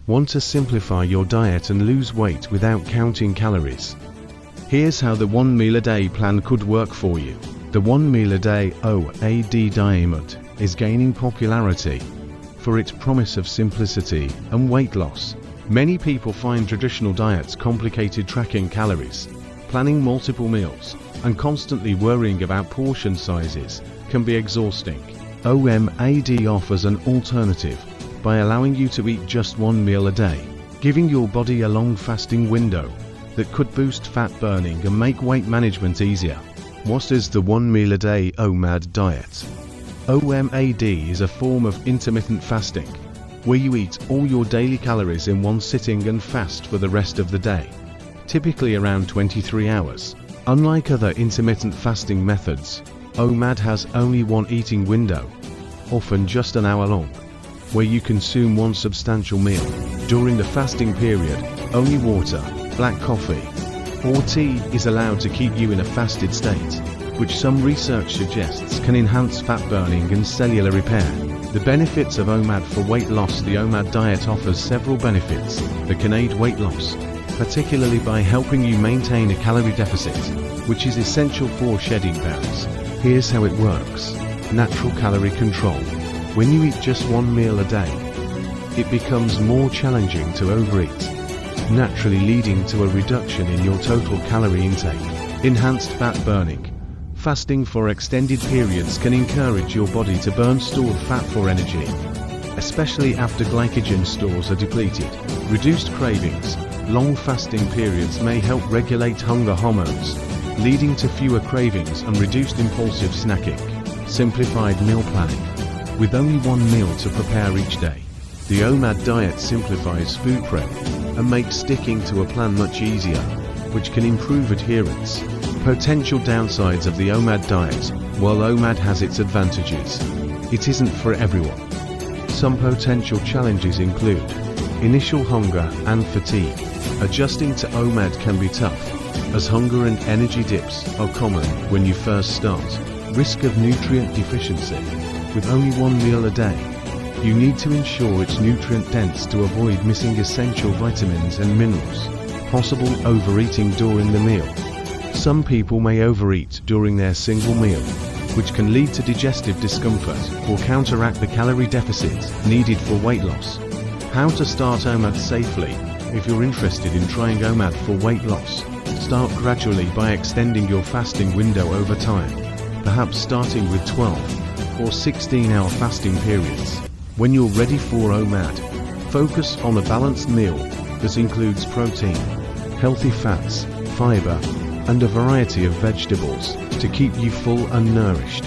Want to simplify your diet and lose weight without counting calories? Here's how the 1 meal a day plan could work for you. The 1 meal a day OMAD diet is gaining popularity for its promise of simplicity and weight loss. Many people find traditional diets complicated. Tracking calories, planning multiple meals, and constantly worrying about portion sizes can be exhausting. OMAD offers an alternative by allowing you to eat just 1 meal a day, giving your body a long fasting window that could boost fat burning and make weight management easier. What is the 1 meal a day OMAD diet? OMAD is a form of intermittent fasting, where you eat all your daily calories in one sitting and fast for the rest of the day, typically around 23 hours. Unlike other intermittent fasting methods, OMAD has only one eating window, often just an hour long, where you consume one substantial meal. During the fasting period, only water, black coffee, or tea is allowed to keep you in a fasted state, which some research suggests can enhance fat burning and cellular repair. The benefits of OMAD for weight loss. The OMAD diet offers several benefits that can aid weight loss, particularly by helping you maintain a calorie deficit, which is essential for shedding pounds. Here's how it works. Natural calorie control. When you eat just 1 meal a day, it becomes more challenging to overeat, naturally leading to a reduction in your total calorie intake. Enhanced fat burning. Fasting for extended periods can encourage your body to burn stored fat for energy, especially after glycogen stores are depleted. Reduced cravings. Long fasting periods may help regulate hunger hormones, leading to fewer cravings and reduced impulsive snacking. Simplified meal planning. With only 1 meal to prepare each day, the OMAD diet simplifies food prep and makes sticking to a plan much easier, which can improve adherence. Potential downsides of the OMAD diet. While OMAD has its advantages, it isn't for everyone. Some potential challenges include initial hunger and fatigue. Adjusting to OMAD can be tough, as hunger and energy dips are common when you first start. Risk of nutrient deficiency. With only 1 meal a day, you need to ensure it's nutrient dense to avoid missing essential vitamins and minerals. Possible overeating during the meal. Some people may overeat during their single meal, which can lead to digestive discomfort or counteract the calorie deficit needed for weight loss. How to start OMAD safely. If you're interested in trying OMAD for weight loss, start gradually by extending your fasting window over time, perhaps starting with 12 or 16-hour fasting periods. When you're ready for OMAD, focus on a balanced meal that includes protein, healthy fats, fiber, and a variety of vegetables to keep you full and nourished.